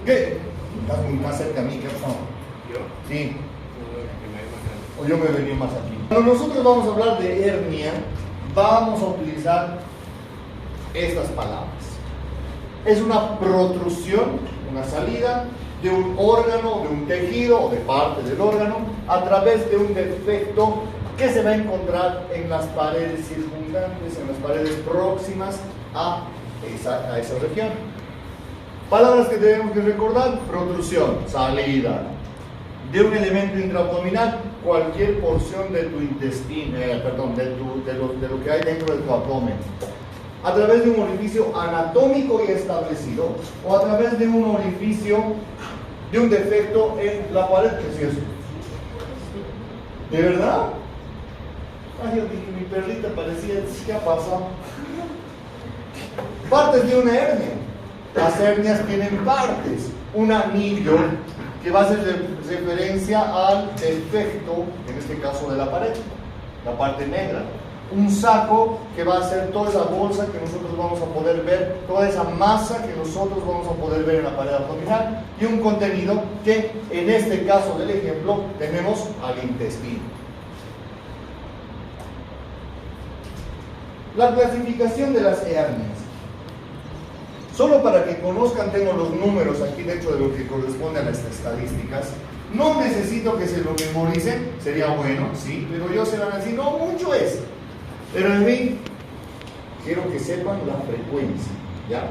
¿Qué? Estás muy más cerca a mí, ¿qué pasó? ¿Yo? Sí. O yo me he venido más aquí. Cuando nosotros vamos a hablar de hernia, vamos a utilizar estas palabras. Es una protrusión, una salida de un órgano, de un tejido o de parte del órgano a través de un defecto que se va a encontrar en las paredes circundantes, en las paredes próximas a esa región. Palabras que tenemos que recordar: protrusión, salida de un elemento intraabdominal, cualquier porción de tu intestino, de lo que hay dentro de tu abdomen, a través de un orificio anatómico y establecido, o a través de un orificio, de un defecto en la pared. ¿Qué es eso? ¿De verdad? Ay, yo dije, mi perrita parecía, ¿qué ha pasado? Partes de una hernia. Las hernias tienen partes. Un anillo que va a hacer referencia al defecto, en este caso de la pared, la parte negra. Un saco que va a ser toda esa bolsa que nosotros vamos a poder ver, toda esa masa que nosotros vamos a poder ver en la pared abdominal, y un contenido que en este caso del ejemplo tenemos al intestino. La clasificación de las hernias. Solo para que conozcan, tengo los números aquí dentro de lo que corresponde a las estadísticas. No necesito que se lo memoricen, sería bueno, sí, pero ellos se van a decir, no, mucho es. Pero en mí, quiero que sepan la frecuencia, ¿ya?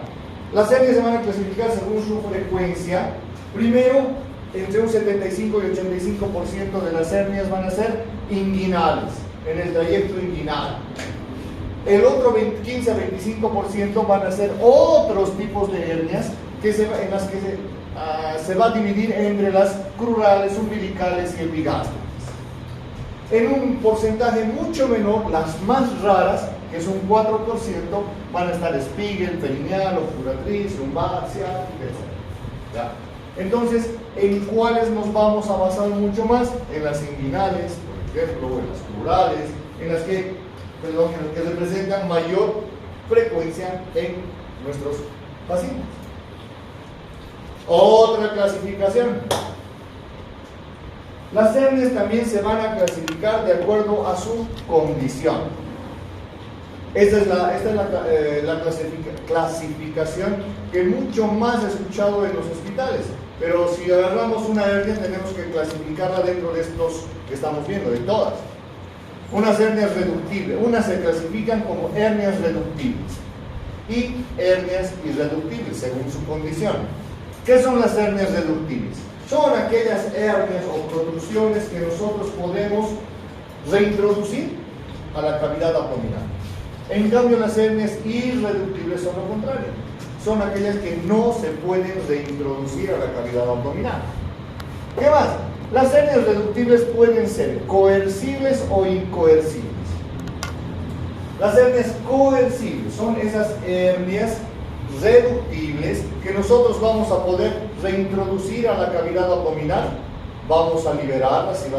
Las hernias se van a clasificar según su frecuencia. Primero, entre un 75 y 85% de las hernias van a ser inguinales, en el trayecto inguinal. El otro 15 a 25% van a ser otros tipos de hernias en las que se va a dividir entre las crurales, umbilicales y epigástricas. En un porcentaje mucho menor, las más raras, que es un 4%, van a estar Spiegel, perineal, obturatriz, lumbar, ciática, etc. ¿Ya? Entonces, ¿en cuáles nos vamos a basar mucho más? En las inguinales, por ejemplo, en las crurales, en las que representan mayor frecuencia en nuestros pacientes. Otra clasificación. Las hernias también se van a clasificar de acuerdo a su condición. Esta es la clasificación que mucho más he escuchado en los hospitales. Pero si agarramos una hernia, tenemos que clasificarla dentro de estos que estamos viendo, de todas. Unas hernias reductibles, unas se clasifican como hernias reductibles y hernias irreductibles según su condición. ¿Qué son las hernias reductibles? Son aquellas hernias o protrusiones que nosotros podemos reintroducir a la cavidad abdominal. En cambio, las hernias irreductibles son lo contrario. Son aquellas que no se pueden reintroducir a la cavidad abdominal. ¿Qué más? Las hernias reductibles pueden ser coercibles o incoercibles. Las hernias coercibles son esas hernias reductibles que nosotros vamos a poder reintroducir a la cavidad abdominal. Vamos a liberarlas, si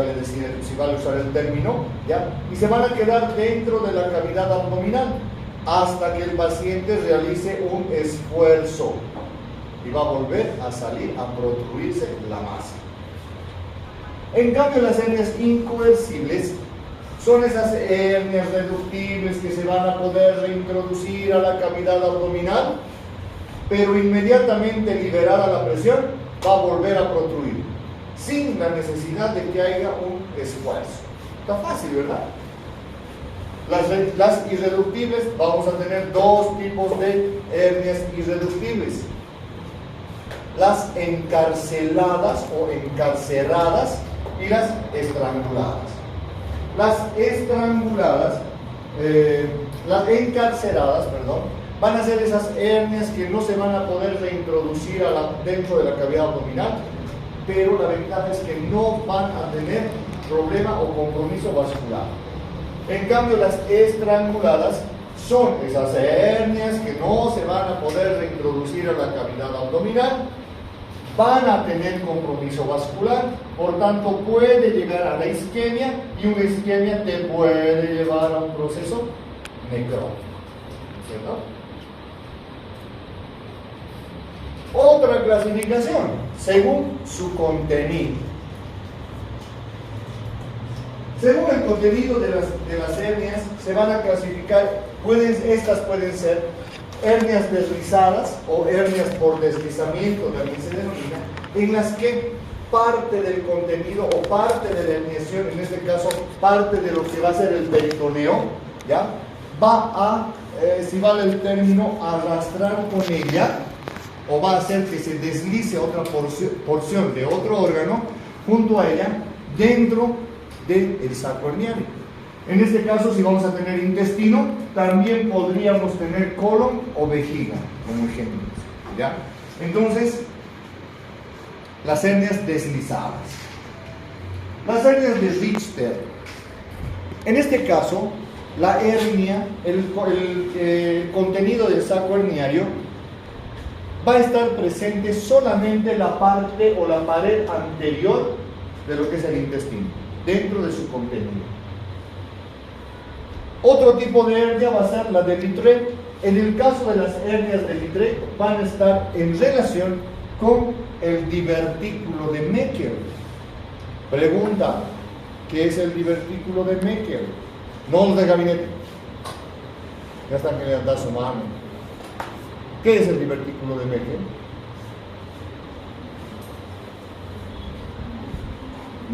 vale usar el término, ¿ya? Y se van a quedar dentro de la cavidad abdominal hasta que el paciente realice un esfuerzo y va a volver a salir, a protruirse la masa. En cambio, las hernias incoercibles son esas hernias reductibles que se van a poder reintroducir a la cavidad abdominal, pero inmediatamente liberada la presión va a volver a protruir, sin la necesidad de que haya un esfuerzo. Está fácil, ¿verdad? Las irreductibles, vamos a tener dos tipos de hernias irreductibles. Las encarceladas o encarceradas y las estranguladas. Las encarceradas, van a ser esas hernias que no se van a poder reintroducir dentro de la cavidad abdominal, pero la ventaja es que no van a tener problema o compromiso vascular. En cambio, las estranguladas son esas hernias que no se van a poder reintroducir a la cavidad abdominal, van a tener compromiso vascular, por tanto puede llegar a la isquemia, y una isquemia te puede llevar a un proceso necrótico, ¿cierto? otra clasificación, según su contenido. Según el contenido de las hernias, se van a clasificar, estas pueden ser hernias deslizadas o hernias por deslizamiento, también se denomina, en las que parte del contenido o parte de la herniación, en este caso parte de lo que va a ser el peritoneo, ¿ya? Va a, si vale el término, arrastrar con ella, o va a hacer que se deslice otra porción de otro órgano junto a ella dentro del saco herniario. En este caso, si vamos a tener intestino, también podríamos tener colon o vejiga como ejemplos, ¿ya? Entonces, las hernias deslizadas. Las hernias de Richter. En este caso, la hernia, el contenido del saco herniario va a estar presente solamente la parte o la pared anterior de lo que es el intestino, dentro de su contenido. Otro tipo de hernia va a ser la de Littré. En el caso de las hernias de Littré, van a estar en relación con el divertículo de Meckel. Pregunta, ¿qué es el divertículo de Meckel? No los de gabinete. Ya están queriendo dar su mano. ¿Qué es el divertículo de Meckel?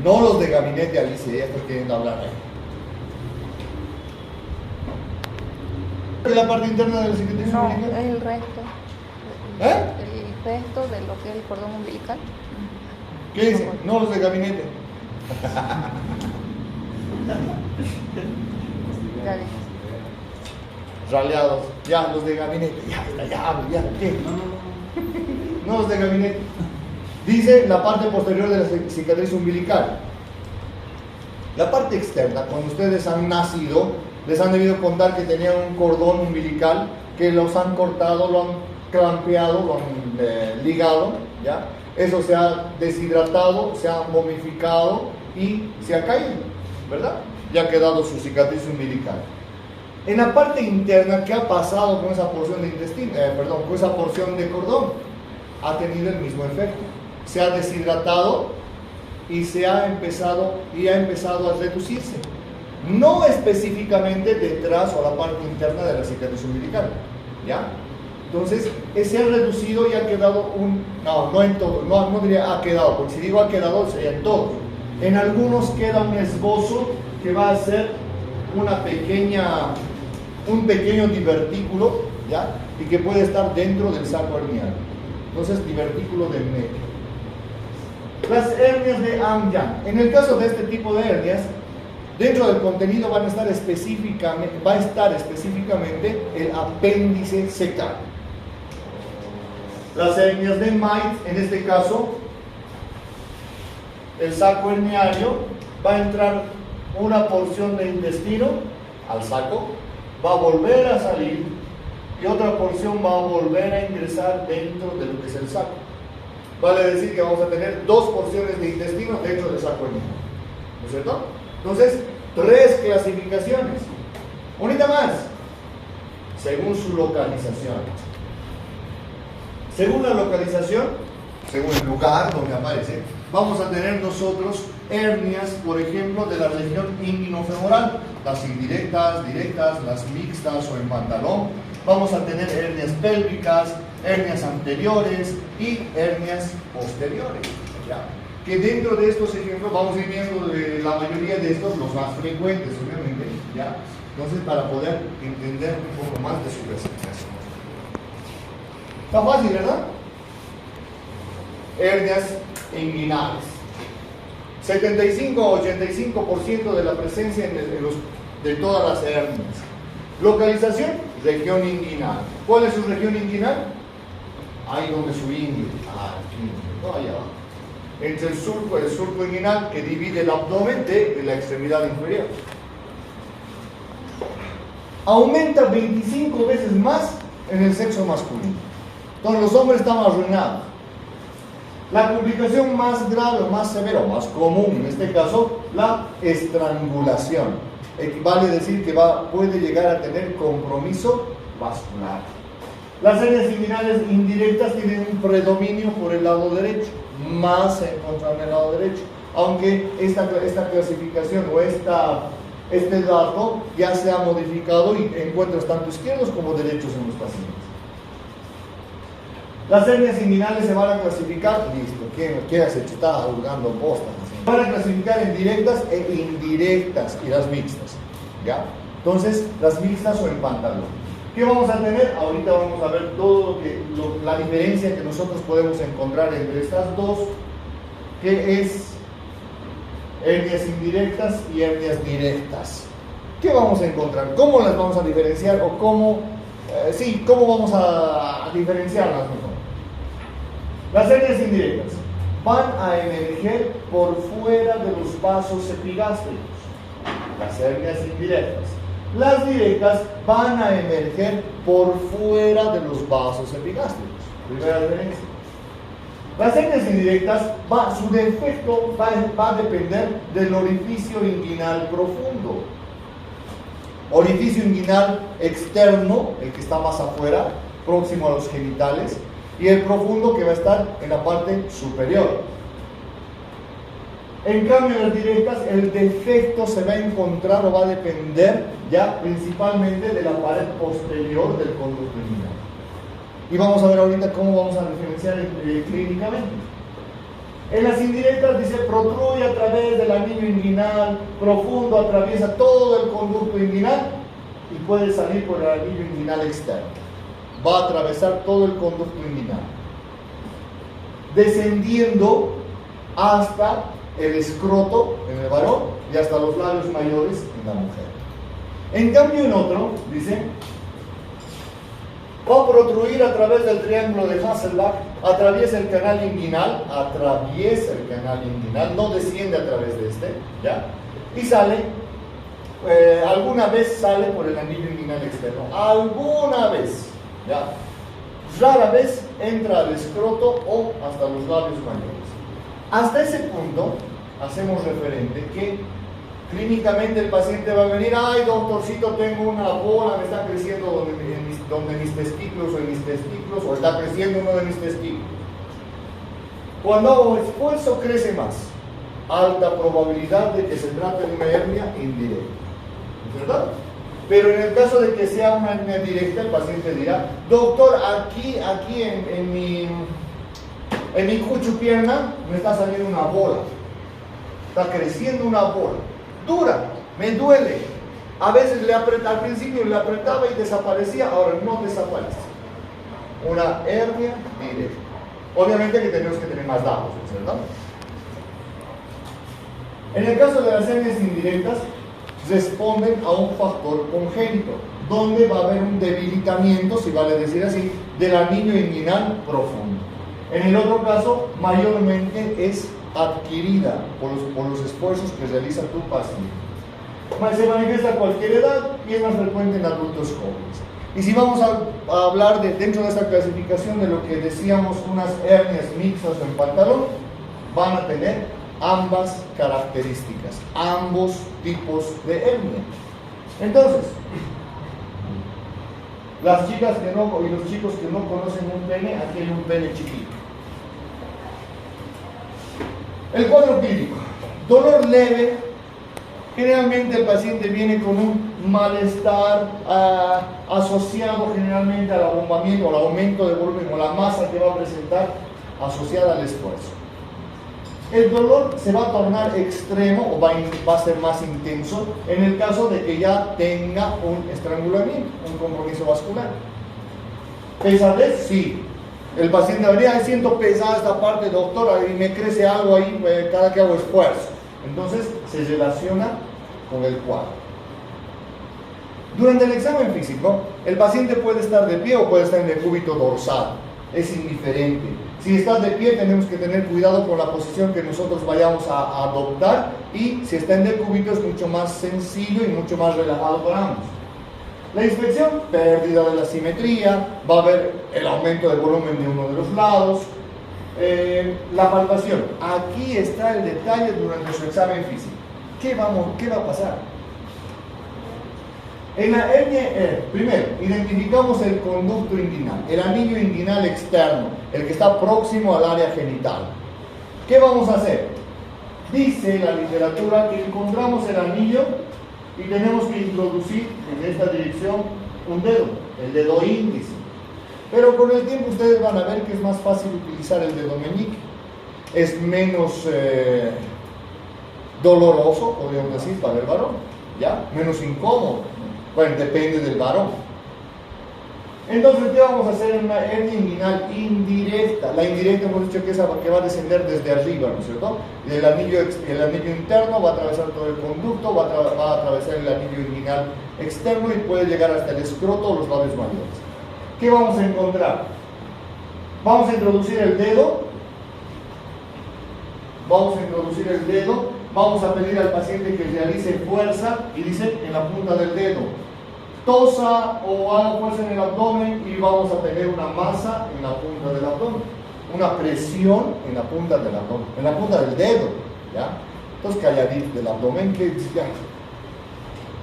No los de gabinete, Alicia, ya están queriendo hablar ahí. ¿Es la parte interna de la cicatriz umbilical? No, es el resto. El resto de lo que es el cordón umbilical. ¿Qué dice? No los de gabinete. Ya dije. Raleados. Ya, los de gabinete. Ya, ¿qué? No los de gabinete. Dice la parte posterior de la cicatriz umbilical. La parte externa, cuando ustedes han nacido, les han debido contar que tenían un cordón umbilical, que los han cortado, lo han clampeado, lo han ligado, ¿ya? Eso se ha deshidratado, se ha momificado y se ha caído, ¿verdad? Ya ha quedado su cicatriz umbilical. En la parte interna, ¿qué ha pasado con esa porción de intestino? Con esa porción de cordón. Ha tenido el mismo efecto. Se ha deshidratado y ha empezado a reducirse. No específicamente detrás o la parte interna de la cicatriz umbilical, ¿ya? Entonces, se ha reducido y ha quedado no en todo, no diría ha quedado, porque si digo ha quedado sería en todos. En algunos queda un esbozo que va a ser un pequeño divertículo, ¿ya? Y que puede estar dentro del saco herniano. Entonces, divertículo de Meckel. Las hernias de Am-Yang. En el caso de este tipo de hernias, dentro del contenido va a estar específicamente el apéndice secal. Las hernias de Meitz, en este caso, el saco herniario, va a entrar una porción de intestino al saco, va a volver a salir y otra porción va a volver a ingresar dentro de lo que es el saco. Vale decir que vamos a tener dos porciones de intestino dentro del saco herniario, ¿no es cierto? Entonces, 3 clasificaciones. Unita más, según su localización. Según la localización, según el lugar donde aparece, vamos a tener nosotros hernias, por ejemplo, de la región inguinofemoral, las indirectas, directas, las mixtas o en pantalón. Vamos a tener hernias pélvicas, hernias anteriores y hernias posteriores, ¿ya? Que dentro de estos ejemplos vamos a ir viendo la mayoría de estos, los más frecuentes, obviamente, ¿ya? Entonces, para poder entender un poco más de su clasificación. Está fácil, ¿verdad? Hernias inguinales. 75 a 85% de la presencia de todas las hernias. Localización, región inguinal. ¿Cuál es su región inguinal? Ahí donde su ingle. Aquí, no allá abajo. Entre el surco inguinal que divide el abdomen de la extremidad inferior. Aumenta 25 veces más en el sexo masculino. Entonces los hombres están arruinados. La complicación más grave, más severa, más común en este caso, la estrangulación. Vale decir que puede llegar a tener compromiso vascular. Las hernias inguinales indirectas tienen un predominio por el lado derecho, más se encuentran en el lado derecho, aunque esta clasificación o este dato ya se ha modificado y encuentras tanto izquierdos como derechos en los pacientes. Las hernias inguinales se van a clasificar, listo, ¿qué has hecho? Estás jugando bosta. Se van a clasificar en directas e indirectas y las mixtas, ¿ya? Entonces, las mixtas o en pantalón. ¿Qué vamos a tener? Ahorita vamos a ver todo la diferencia que nosotros podemos encontrar entre estas dos, que es hernias indirectas y hernias directas. ¿Qué vamos a encontrar? ¿Cómo las vamos a diferenciar? O cómo vamos a diferenciarlas mejor. Las hernias indirectas van a emerger por fuera de los vasos epigástricos. Las hernias indirectas. Las directas van a emerger por fuera de los vasos epigástricos. Primera diferencia. Las hernias indirectas, su defecto va a depender del orificio inguinal profundo. Orificio inguinal externo, el que está más afuera, próximo a los genitales, y el profundo que va a estar en la parte superior. En cambio, en las directas, el defecto se va a encontrar o va a depender ya principalmente de la pared posterior del conducto inguinal. Y vamos a ver ahorita cómo vamos a diferenciar clínicamente. En las indirectas dice protruye a través del anillo inguinal profundo, atraviesa todo el conducto inguinal y puede salir por el anillo inguinal externo. Va a atravesar todo el conducto inguinal, descendiendo hasta el escroto en el varón y hasta los labios mayores en la mujer. En cambio, en otro, dice, va a protruir a través del triángulo de Hasselbalch, atraviesa el canal inguinal, no desciende a través de este, ¿ya? Y sale, alguna vez sale por el anillo inguinal externo, alguna vez, ¿ya? Rara vez entra al escroto o hasta los labios mayores. Hasta ese punto, hacemos referente que clínicamente el paciente va a venir, ay doctorcito, tengo una bola, me está creciendo donde mis testículos o en mis testículos, o está creciendo uno de mis testículos. Cuando hago esfuerzo crece más, alta probabilidad de que se trate de una hernia indirecta, ¿verdad? Pero en el caso de que sea una hernia directa, el paciente dirá, doctor, aquí en mi cuchupierna me está saliendo una bola, está creciendo una bola, dura, me duele. A veces al principio le apretaba y desaparecía, ahora no desaparece. Una hernia directa. Obviamente que tenemos que tener más datos, ¿verdad? En el caso de las hernias indirectas, responden a un factor congénito, donde va a haber un debilitamiento, si vale decir así, del anillo inguinal profundo. En el otro caso, mayormente es adquirida por los esfuerzos que realiza tu paciente. Se manifiesta a cualquier edad y es más frecuente en adultos jóvenes. Y si vamos a hablar dentro de esta clasificación de lo que decíamos, unas hernias mixtas en pantalón, van a tener ambas características, ambos tipos de hernia. Entonces, las chicas y los chicos que no conocen un pene, aquí hay un pene chiquito. El cuadro clínico, dolor leve. Generalmente el paciente viene con un malestar asociado generalmente al abombamiento, al aumento de volumen o la masa que va a presentar asociada al esfuerzo. El dolor se va a tornar extremo o va a ser más intenso en el caso de que ya tenga un estrangulamiento, un compromiso vascular. ¿Pesadez? Sí. El paciente habría, siento pesada esta parte, doctora, y me crece algo ahí cada que hago esfuerzo. Entonces se relaciona con el cuadro. Durante el examen físico, el paciente puede estar de pie o puede estar en decúbito dorsal. Es indiferente. Si estás de pie, tenemos que tener cuidado con la posición que nosotros vayamos a adoptar, y si está en decúbito es mucho más sencillo y mucho más relajado para ambos. La inspección, pérdida de la simetría, va a haber el aumento del volumen de uno de los lados. La palpación, aquí está el detalle durante su examen físico. ¿Qué va a pasar? En la hernia, primero, identificamos el conducto inguinal, el anillo inguinal externo, el que está próximo al área genital. ¿Qué vamos a hacer? Dice la literatura que encontramos el anillo y tenemos que introducir en esta dirección un dedo, el dedo índice. Pero con el tiempo ustedes van a ver que es más fácil utilizar el dedo meñique. Es menos doloroso, podríamos decir, para el varón, ¿ya? Menos incómodo. Bueno, depende del varón. Entonces, ¿qué vamos a hacer en una hernia inguinal indirecta? La indirecta hemos dicho que es que va a descender desde arriba, ¿no es cierto? El anillo interno va a atravesar todo el conducto, va a atravesar el anillo inguinal externo y puede llegar hasta el escroto o los labios mayores. ¿Qué vamos a encontrar? Vamos a introducir el dedo. Vamos a pedir al paciente que realice fuerza y dice en la punta del dedo. Tosa o haga fuerza en el abdomen y vamos a tener una masa en la punta del abdomen. Una presión en la punta del abdomen, en la punta del dedo. ¿Ya? Entonces calladito del abdomen, que ya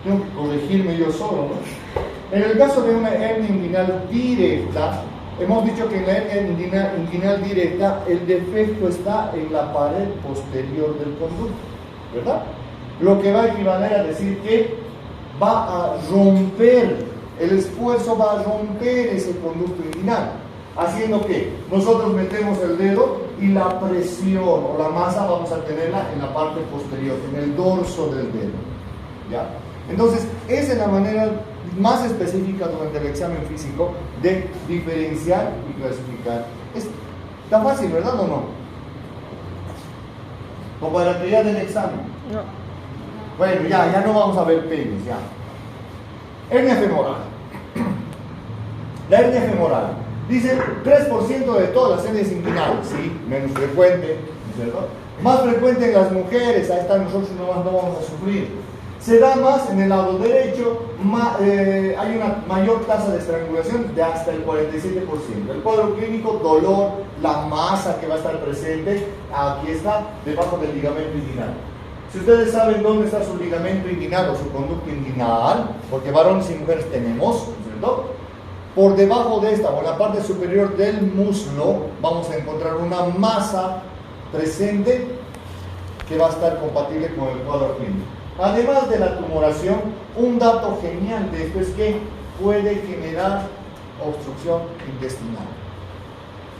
tengo que corregirme yo solo, ¿no? En el caso de una hernia inguinal directa, hemos dicho que en la hernia inguinal directa el defecto está en la pared posterior del conducto, ¿verdad? Lo que va a equivaler a decir que va a romper, el esfuerzo va a romper ese conducto inguinal, haciendo que nosotros metemos el dedo y la presión o la masa vamos a tenerla en la parte posterior, en el dorso del dedo, ¿ya? Entonces, esa es la manera más específica durante el examen físico de diferenciar y clasificar. Es tan fácil, ¿verdad o no? O para que ya den examen. No. Bueno, ya no vamos a ver penes, ya. Hernia femoral. La hernia femoral. Dice 3% de todas las hernias inguinales, sí, menos frecuente, ¿no es cierto? Más frecuente en las mujeres, ahí está, nosotros no vamos a sufrir. Se da más en el lado derecho, hay una mayor tasa de estrangulación de hasta el 47%. El cuadro clínico, dolor, la masa que va a estar presente, aquí está, debajo del ligamento inguinal. Si ustedes saben dónde está su ligamento inguinal o su conducto inguinal, porque varones y mujeres tenemos, ¿no es cierto? Por debajo de esta, o en la parte superior del muslo, vamos a encontrar una masa presente que va a estar compatible con el cuadro clínico. Además de la tumoración, un dato genial de esto es que puede generar obstrucción intestinal.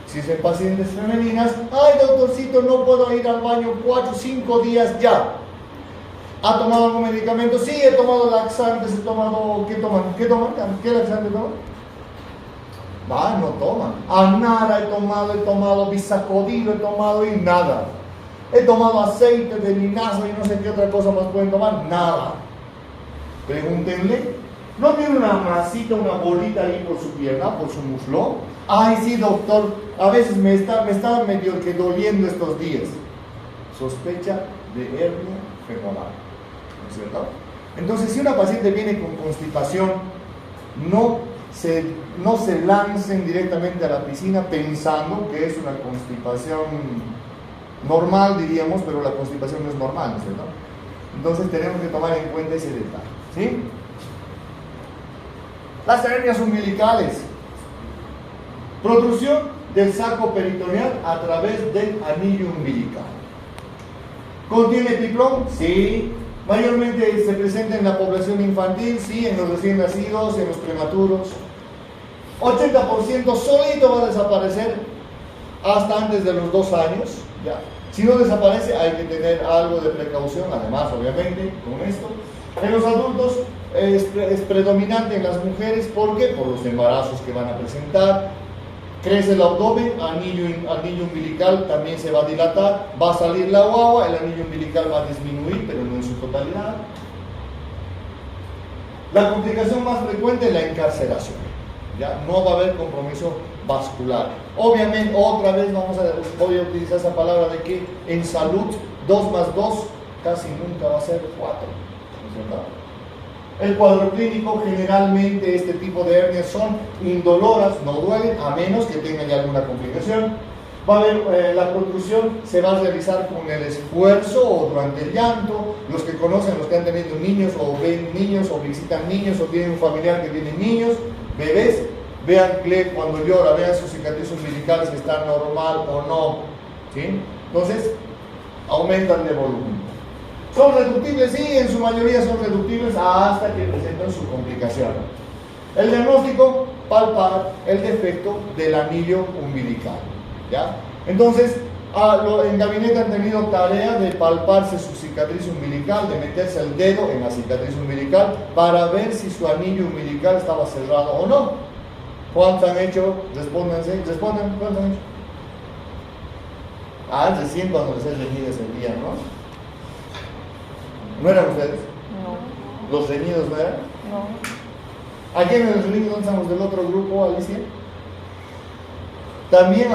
Si es en pacientes femeninas, ay doctorcito, no puedo ir al baño 4 o 5 días ya. ¿Ha tomado algún medicamento? Sí, he tomado laxantes, he tomado... ¿Qué toman? ¿Qué laxante toman? No toman. Anara he tomado bisacodil, he tomado y nada. He tomado aceite de linaza y no sé qué otra cosa más pueden tomar. Nada. Pregúntenle. ¿No tiene una masita, una bolita ahí por su pierna, por su muslo? Ay, sí, doctor. A veces me está medio que doliendo estos días. Sospecha de hernia femoral. ¿No es cierto? Entonces, si una paciente viene con constipación, no se lancen directamente a la piscina pensando que es una constipación normal, diríamos, pero la constipación no es normal, ¿no es cierto? Entonces tenemos que tomar en cuenta ese detalle, ¿sí? Las hernias umbilicales. Protrusión del saco peritoneal a través del anillo umbilical. ¿Contiene epiplón? Sí. Mayormente se presenta en la población infantil, sí, en los recién nacidos, en los prematuros. 80% solito va a desaparecer hasta antes de los 2 años. Ya. Si no desaparece, hay que tener algo de precaución, además, obviamente, con esto. En los adultos es predominante en las mujeres, ¿por qué? Por los embarazos que van a presentar. Crece el abdomen, anillo umbilical también se va a dilatar, va a salir la guagua, el anillo umbilical va a disminuir, pero no en su totalidad. La complicación más frecuente es la encarceración. ¿Ya? No va a haber compromiso vascular. Obviamente, otra vez voy a utilizar esa palabra de que en salud 2 más 2 casi nunca va a ser 4. ¿No es verdad? El cuadro clínico, generalmente este tipo de hernias son indoloras, no duelen, a menos que tengan ya alguna complicación. Va a haber la protrusión, se va a realizar con el esfuerzo o durante el llanto. Los que conocen, los que han tenido niños o ven niños o visitan niños o tienen un familiar que tiene niños, bebés, vean cuando llora, vean sus cicatrices umbilicales si están normal o no, ¿sí? Entonces, aumentan de volumen. ¿Son reductibles? Sí, en su mayoría son reductibles hasta que presentan su complicación. El diagnóstico, palpar el defecto del anillo umbilical, ¿ya? Entonces, en gabinete han tenido tarea de palparse su cicatriz umbilical, de meterse el dedo en la cicatriz umbilical para ver si su anillo umbilical estaba cerrado o no. ¿Cuántos han hecho? Respóndanse, respondan, ¿cuántos han hecho? Recién cuando les he reñido ese día, ¿no? ¿No eran ustedes? No. ¿Los reñidos no eran? No. ¿A quién en los reñidos dónde estamos del otro grupo, Alicia? También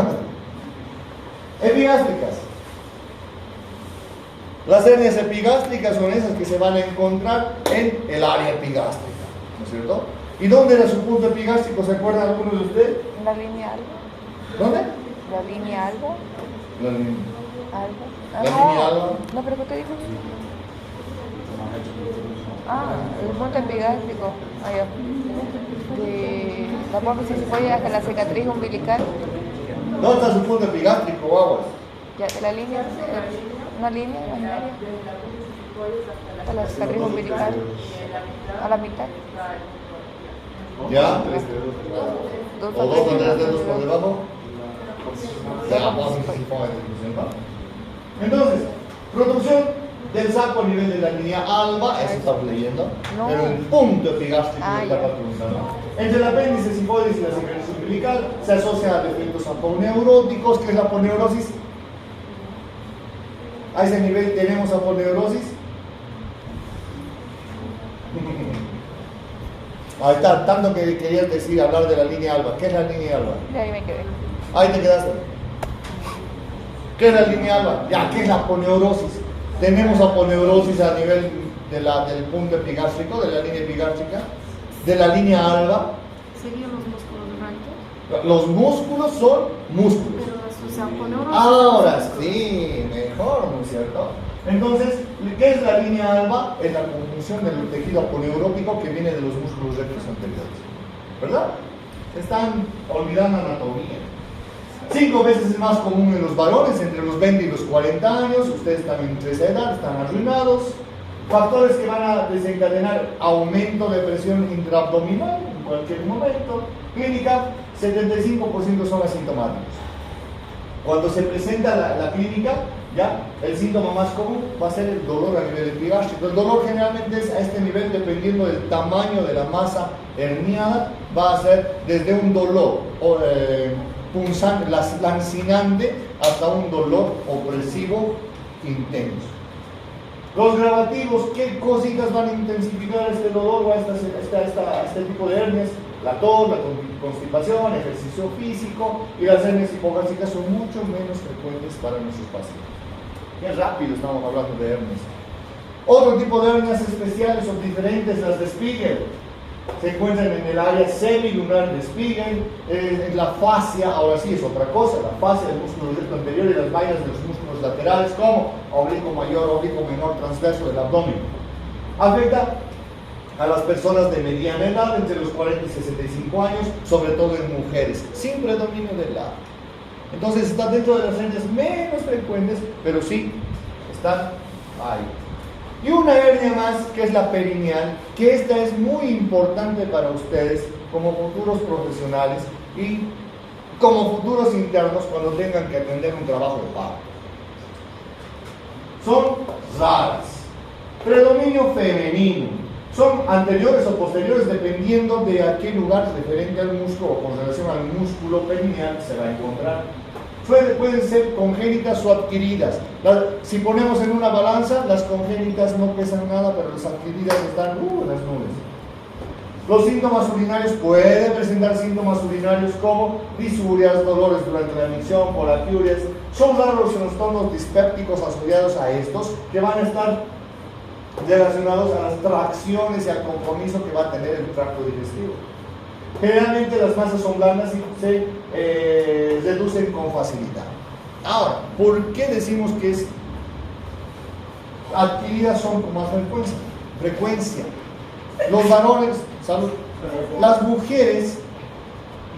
epigástricas. Las hernias epigástricas son esas que se van a encontrar en el área epigástrica, ¿no es cierto? ¿Y dónde era su punto epigástrico? ¿Se acuerdan algunos de ustedes? La línea algo. ¿Dónde? La línea algo. La línea. Algo. La línea algo. No, pero ¿qué te dijo? El punto epigástrico. De la parte si se puede hasta la cicatriz umbilical. ¿Dónde está su punto epigástrico, aguas? Ya, de la línea, una línea imaginaria. A la cicatriz umbilical. A la mitad. ¿Ya? ¿O dos o tres dedos por debajo? Entonces, producción del saco a nivel de la línea alba, eso estamos leyendo, no. Pero el punto epigástrico de ya. la punta, ¿no? Entre el apéndice sifoides y la cicatriz umbilical se asocia a defectos aponeuróticos. ¿Qué es la aponeurosis? A ese nivel tenemos aponeurosis. Ahí está, tanto que querías decir, hablar de la línea alba. ¿Qué es la línea alba? Ya ahí me quedé. Ahí te quedaste. ¿Qué es la línea alba? Ya, ¿qué es la aponeurosis? Tenemos aponeurosis a nivel del punto epigástrico, de la línea epigástrica, de la línea alba. ¿Serían los músculos rectos? Los músculos son músculos. Pero su aponeurosis. Ahora sí, mejor, ¿no es cierto? Entonces, ¿qué es la línea alba? Es la conjunción del tejido aponeurótico que viene de los músculos rectos anteriores, ¿verdad? Están olvidando anatomía. 5 veces es más común en los varones, entre los 20 y los 40 años. Ustedes están entre esa edad, están arruinados. Factores que van a desencadenar aumento de presión intraabdominal en cualquier momento. Clínica, 75% son asintomáticos. Cuando se presenta la clínica, ya, el síntoma más común va a ser el dolor a nivel epigástrico. El dolor generalmente es a este nivel, dependiendo del tamaño de la masa herniada, va a ser desde un dolor punzante, lancinante, hasta un dolor opresivo intenso. Los gravativos, ¿qué cositas van a intensificar este dolor o este tipo de hernias? La tos, la constipación, ejercicio físico, y las hernias hipogástricas son mucho menos frecuentes para nuestros pacientes. Qué rápido estamos hablando de hernias. Otro tipo de hernias especiales son diferentes, las de Spiegel. Se encuentran en el área semilunar de Spiegel, en la fascia. Ahora sí es otra cosa, la fascia del músculo recto anterior y las vainas de los músculos laterales, como oblicuo mayor, oblicuo menor, transverso del abdomen. Afecta a las personas de mediana edad, entre los 40 y 65 años, sobre todo en mujeres, sin predominio del lado. Entonces está dentro de las hernias menos frecuentes, pero sí están ahí. Y una hernia más, que es la perineal, que esta es muy importante para ustedes como futuros profesionales y como futuros internos cuando tengan que atender un trabajo de parto. Son raras. Predominio femenino. Son anteriores o posteriores dependiendo de a qué lugar referente al músculo o con relación al músculo perineal se va a encontrar. Pueden ser congénitas o adquiridas. Si ponemos en una balanza, las congénitas no pesan nada, pero las adquiridas están las nubes. Los síntomas urinarios, pueden presentar síntomas urinarios como disurias, dolores durante la emisión, poliaquiurias. Son raros los tonos dispépticos asociados a estos, que van a estar relacionados a las tracciones y al compromiso que va a tener el tracto digestivo. Generalmente las masas son blandas y se reducen con facilidad. Ahora, ¿por qué decimos que es adquiridas son con más frecuencia? Los varones, salud, las mujeres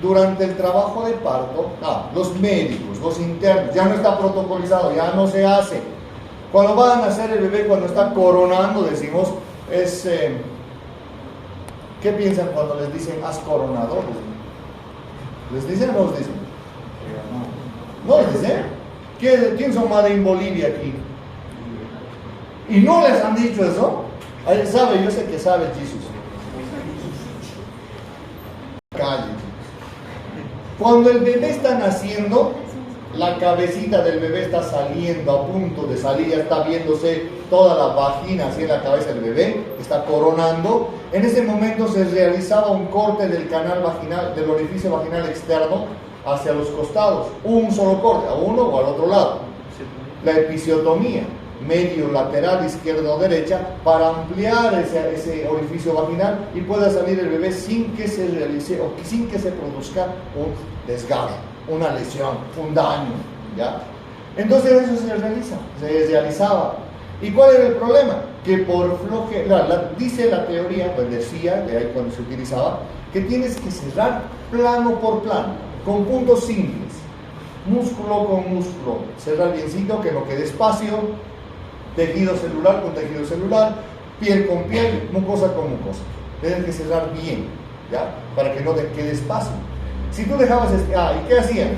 durante el trabajo de parto, los médicos, los internos, ya no está protocolizado, ya no se hace. Cuando van a nacer el bebé, cuando está coronando, decimos, ¿qué piensan cuando les dicen has coronado? ¿Les dicen o no les dicen? ¿No les dicen? ¿Quién son Made in Bolivia aquí? ¿Y no les han dicho eso? Él sabe, yo sé que sabe Jesús. Calle. Cuando el bebé está naciendo, la cabecita del bebé está saliendo, a punto de salir, ya está viéndose toda la vagina así en la cabeza del bebé, está coronando. En ese momento se realizaba un corte del canal vaginal, del orificio vaginal externo hacia los costados, un solo corte, a uno o al otro lado. La episiotomía, medio, lateral, izquierda o derecha, para ampliar ese orificio vaginal y pueda salir el bebé sin que se realice o sin que se produzca un desgarro, una lesión, un daño, ¿ya? Entonces eso se realizaba. ¿Y cuál era el problema? Que por flojera, dice la teoría, pues decía, de ahí cuando se utilizaba, que tienes que cerrar plano por plano, con puntos simples, músculo con músculo, cerrar biencito, que no quede espacio, tejido celular con tejido celular, piel con piel, mucosa con mucosa. Tienes que cerrar bien, ¿ya? Para que no te quede espacio. Si tú dejabas, ¿y qué hacían?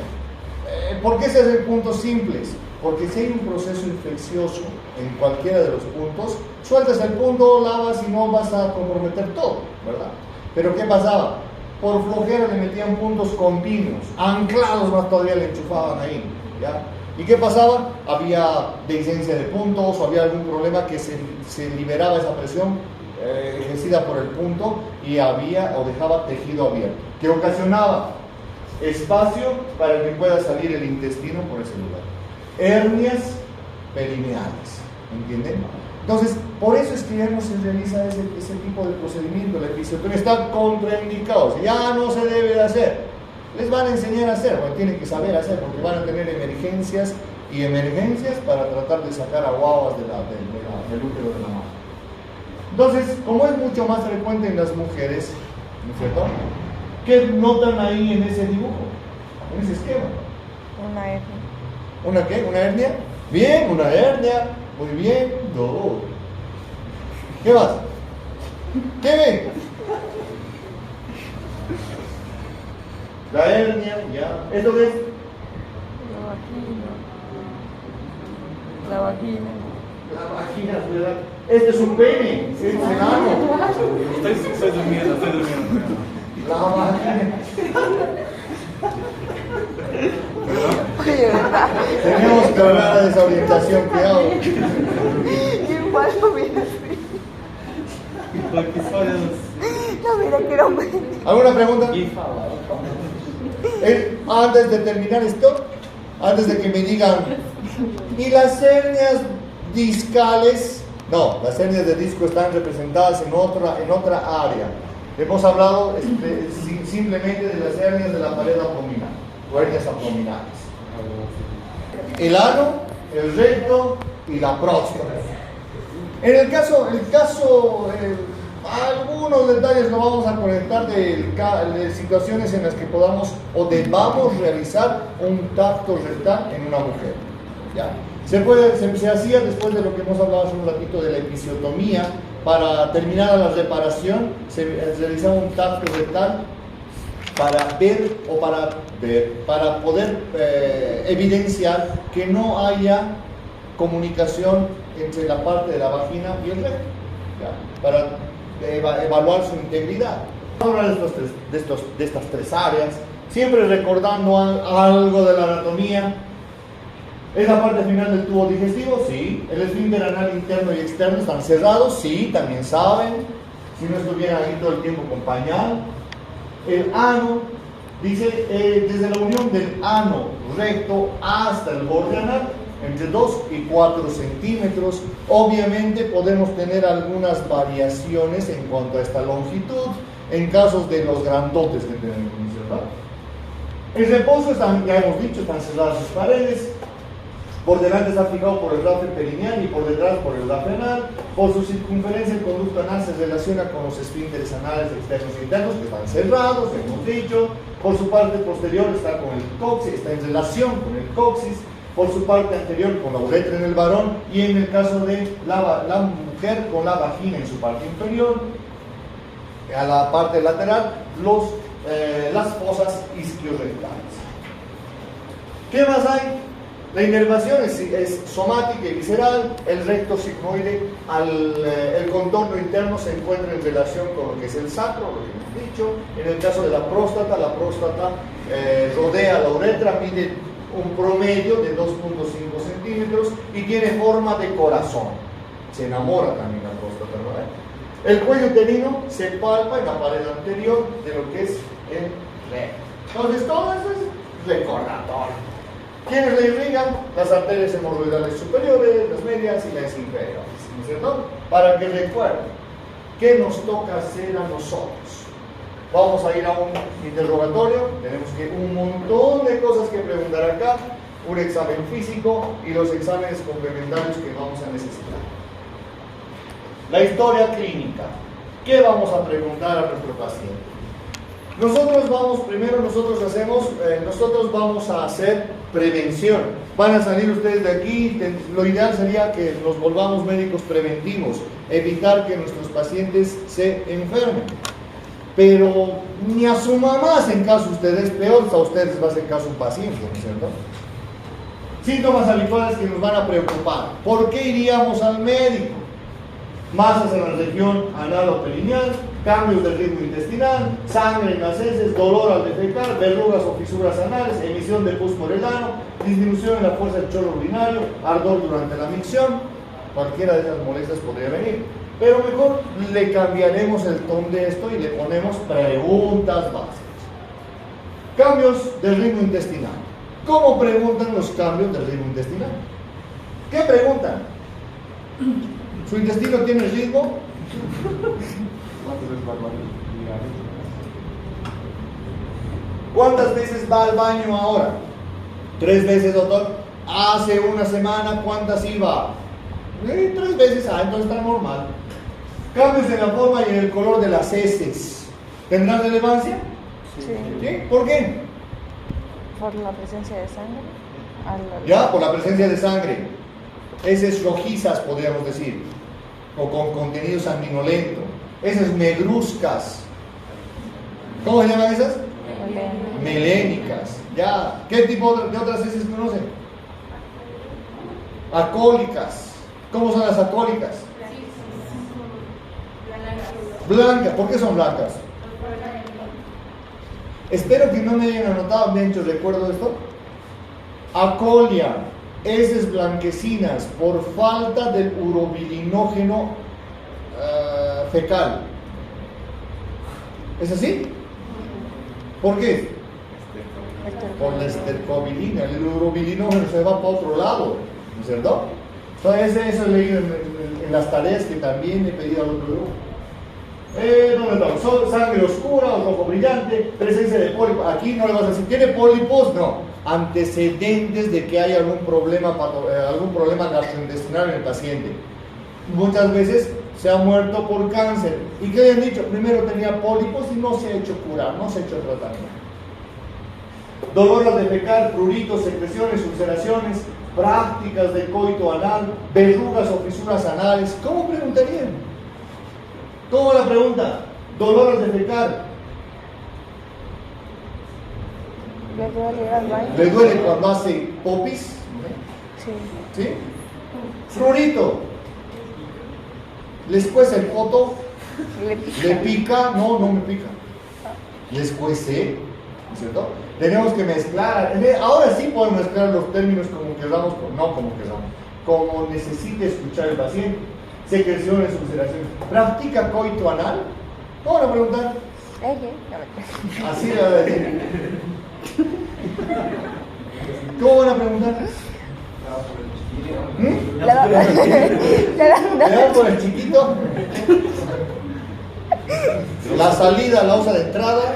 ¿Por qué se hacen puntos simples? Porque si hay un proceso infeccioso en cualquiera de los puntos, sueltas el punto, lavas y no vas a comprometer todo, ¿verdad? Pero ¿qué pasaba? Por flojera le metían puntos continuos, anclados más todavía le enchufaban ahí, ¿ya? ¿Y qué pasaba? Había dehiscencia de puntos o había algún problema que se liberaba esa presión ejercida por el punto y había o dejaba tejido abierto, que ocasionaba espacio para que pueda salir el intestino por ese lugar. Hernias perineales, ¿entienden? Entonces, por eso es que ya no se realiza ese tipo de procedimiento. La episiotomía está contraindicado, ya no se debe de hacer. Les van a enseñar a hacer, bueno, tienen que saber hacer, porque van a tener emergencias y emergencias para tratar de sacar a guaguas del útero de la madre. Entonces, como es mucho más frecuente en las mujeres, ¿no es cierto? ¿Qué notan ahí en ese dibujo? En ese esquema. Una hernia. ¿Una qué? ¿Una hernia? Bien, una hernia. Muy bien. No. ¿Qué más? ¿Qué ven? La hernia, ya. ¿Esto qué es? La vagina. La vagina, ¿verdad? Este es un pene, es un enano. Estoy durmiendo. La vagina. Oye, ¿verdad? Tenemos que hablar de esa orientación, cuidado. Igual lo mira así. No, mira que era un pene. ¿Alguna pregunta? Antes de terminar esto, antes de que me digan, ¿y las hernias discales? No, las hernias de disco están representadas en otra área. Hemos hablado simplemente de las hernias de la pared abdominal, o hernias abdominales. El ano, el recto y la próstata. En el caso, algunos detalles no vamos a conectar de situaciones en las que podamos o debamos realizar un tacto rectal en una mujer. ¿Ya? Se hacía después de lo que hemos hablado hace un ratito de la episiotomía. Para terminar la reparación se realizaba un tacto rectal para poder evidenciar que no haya comunicación entre la parte de la vagina y el recto, ¿ya? Para evaluar su integridad. Vamos a hablar de estas tres áreas, siempre recordando algo de la anatomía. ¿Es la parte final del tubo digestivo? Sí. ¿El esfínter anal interno y externo están cerrados? Sí, también saben. Si no estuvieran ahí todo el tiempo con pañal. El ano, dice, desde la unión del ano recto hasta el borde anal, entre 2 y 4 centímetros. Obviamente podemos tener algunas variaciones en cuanto a esta longitud, en casos de los grandotes que tenemos, ¿verdad? El reposo, ya hemos dicho, están cerradas sus paredes. Por delante está fijado por el rafe perineal y por detrás por el rafe anal. Por su circunferencia el conducto anal se relaciona con los esfínteres anales externos e internos que están cerrados, hemos dicho. Por su parte posterior está con el coxis, está en relación con el coxis. Por su parte anterior con la uretra en el varón y en el caso de la mujer con la vagina en su parte inferior. A la parte lateral las fosas isquiorrectales. ¿Qué más hay? La inervación es somática y visceral. El recto sigmoide, el contorno interno se encuentra en relación con lo que es el sacro, lo que hemos dicho. En el caso de la próstata rodea la uretra, mide un promedio de 2.5 centímetros y tiene forma de corazón. Se enamora también la próstata, ¿no? El cuello uterino se palpa en la pared anterior de lo que es el recto. Entonces todo eso es recordatorio. ¿Quiénes le irrigan? Las arterias hemorroidales superiores, las medias y las inferiores, ¿no es cierto? Para que recuerden qué nos toca hacer a nosotros. Vamos a ir a un interrogatorio, tenemos un montón de cosas que preguntar acá, un examen físico y los exámenes complementarios que vamos a necesitar. La historia clínica. ¿Qué vamos a preguntar a nuestro paciente? Nosotros vamos a hacer prevención. Van a salir ustedes de aquí, lo ideal sería que nos volvamos médicos preventivos, evitar que nuestros pacientes se enfermen. Pero ni a su mamá hacen caso ustedes, peor a ustedes va a hacer caso un paciente, ¿no es cierto? Síntomas habituales que nos van a preocupar. ¿Por qué iríamos al médico? Masas en la región anal o perineal, cambios del ritmo intestinal, sangre en las heces, dolor al defecar, verrugas o fisuras anales, emisión de pus por el ano, disminución en la fuerza del chorro urinario, ardor durante la micción. Cualquiera de esas molestias podría venir. Pero mejor le cambiaremos el tono de esto y le ponemos preguntas básicas. Cambios del ritmo intestinal. ¿Cómo preguntan los cambios del ritmo intestinal? ¿Qué preguntan? ¿Su intestino tiene ritmo? ¿Cuántas veces va al baño ahora? 3 veces, doctor. Hace una semana, ¿cuántas iba? 3 veces, entonces está normal. Cambios en la forma y en el color de las heces. ¿Tendrán relevancia? Sí. ¿Por qué? Por la presencia de sangre. Ya, por la presencia de sangre. Heces rojizas, podríamos decir. O con contenido sanguinolento. Heces negruzcas. ¿Cómo se llaman esas? Melénicas. Ya. ¿Qué tipo de otras heces conocen? Acólicas. ¿Cómo son las acólicas? Blancas. ¿Por qué son blancas? Espero que no me hayan anotado, me han hecho recuerdo de esto. Acolia, heces blanquecinas por falta del urobilinógeno fecal. ¿Es así? ¿Por qué? Por la estercobilina. El urobilinógeno se va para otro lado, ¿no es cierto? Entonces eso he leído en las tareas que también he pedido al otro grupo. ¿Dónde estamos? Sangre oscura o rojo brillante, presencia de pólipos. Aquí no le vas a decir, ¿tiene pólipos? No. Antecedentes de que hay algún problema gastrointestinal en el paciente. Muchas veces se ha muerto por cáncer. ¿Y qué le han dicho? Primero tenía pólipos y no se ha hecho curar, no se ha hecho tratamiento. Dolor al defecar, pruritos, secreciones, ulceraciones, prácticas de coito anal, verrugas o fisuras anales. ¿Cómo preguntarían? ¿Cómo la pregunta? Dolor al defecar. ¿Le duele ir al baño? ¿Le duele cuando hace popis? Sí. ¿Sí? Prurito. ¿Les cuece el poto? ¿Le pica? No, no me pica. ¿Les cuece? ¿Cierto? Tenemos que mezclar. Ahora sí podemos mezclar los términos como queramos, no como queramos, como necesite escuchar el paciente. Secreciones, ulceraciones. ¿Practica coito anal? ¿Cómo van a preguntar? Así le van a decir. ¿Cómo van a preguntar? ¿Le dan por el chiquito? ¿La salida la usa de entrada?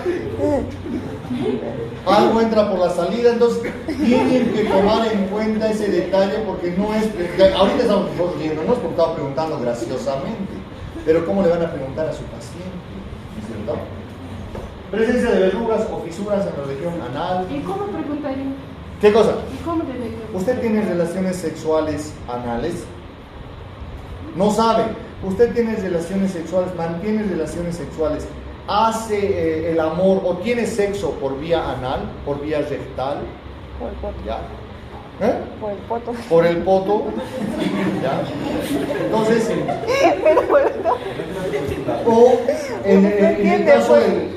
Algo entra por la salida, entonces tienen que tomar en cuenta ese detalle porque no es... Ahorita estamos riendo, no es porque estamos preguntando graciosamente, pero ¿cómo le van a preguntar a su paciente? ¿No es cierto? Presencia de verrugas o fisuras en la región anal. ¿Y cómo preguntaría? ¿Qué cosa? ¿Y cómo debe? ¿Usted tiene relaciones sexuales anales? No sabe. Usted tiene relaciones sexuales, mantiene relaciones sexuales, hace el amor o tiene sexo por vía anal, por vía rectal. Por el poto. ¿Ya? ¿Eh? Por el poto. Por el poto. ¿Ya? Entonces, o en el caso del...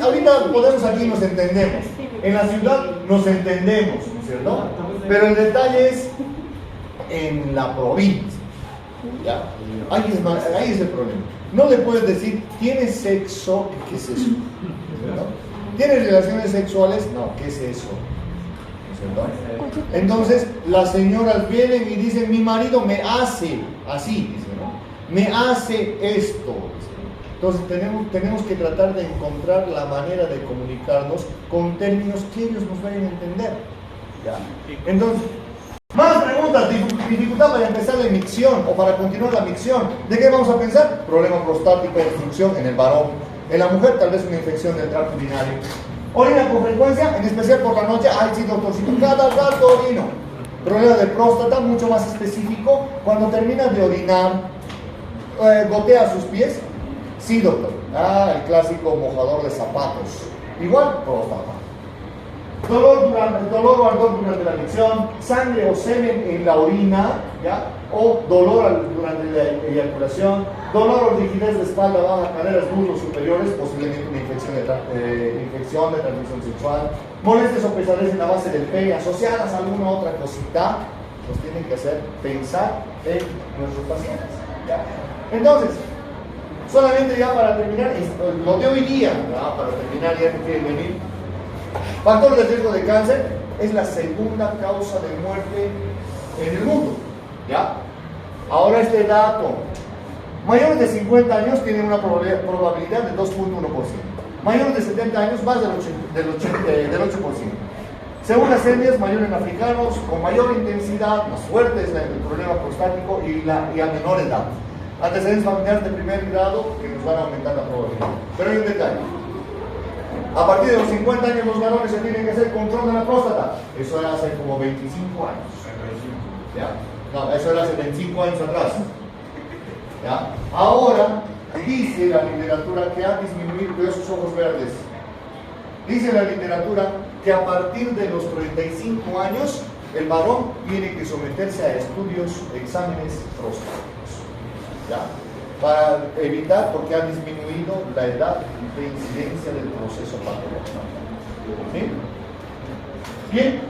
ahorita podemos aquí nos entendemos. En la ciudad nos entendemos, ¿no es cierto? Pero el detalle es en la provincia. ¿Ya? Ahí es el problema. No le puedes decir, ¿tienes sexo? ¿Qué es eso? ¿No? ¿Tienes relaciones sexuales? No, ¿qué es eso? ¿No? Entonces las señoras vienen y dicen, mi marido me hace así, dice, ¿no? Me hace esto. Entonces tenemos que tratar de encontrar la manera de comunicarnos con términos que ellos nos vayan a entender. ¿Ya? Entonces, más preguntas, dificultad para empezar la micción o para continuar la micción. ¿De qué vamos a pensar? Problema prostático, obstrucción en el varón. En la mujer tal vez una infección del tracto urinario. Orina con frecuencia, en especial por la noche. Ay, sí, doctorcito, cada rato orino. Problema de próstata, mucho más específico. Cuando termina de orinar, gotea sus pies. Sí, doctor. El clásico mojador de zapatos. Igual, próstata. Dolor o ardor durante la micción, sangre o semen en la orina, ¿ya? O dolor durante la eyaculación, dolor o rigidez de espalda baja, caderas, muslos superiores, posiblemente una infección de transmisión sexual, molestias o pesadez en la base del pene asociadas a alguna otra cosita, nos tienen que hacer pensar en nuestros pacientes, ¿ya? Entonces, solamente ya para terminar, lo de hoy día, ¿ya? Para terminar ya que quieren venir. Factor de riesgo de cáncer es la segunda causa de muerte en el mundo. ¿Ya? Ahora este dato. Mayores de 50 años tienen una probabilidad de 2.1%. Mayores de 70 años más del 8%. Según las etnias, mayor en africanos, con mayor intensidad, más fuerte es el problema prostático y a menor edad. Antecedentes familiares de primer grado que nos van a aumentar la probabilidad. Pero hay un detalle. A partir de los 50 años los varones se tienen que hacer control de la próstata. Eso era hace como 25 años. ¿Ya? No, eso era hace 25 años atrás. ¿Ya? Ahora dice la literatura que ha disminuido, veo sus ojos verdes. Dice la literatura que a partir de los 35 años el varón tiene que someterse a estudios, exámenes prostáticos. ¿Ya? Para evitar, porque ha disminuido la edad de incidencia del proceso patológico. ¿Sí? Bien.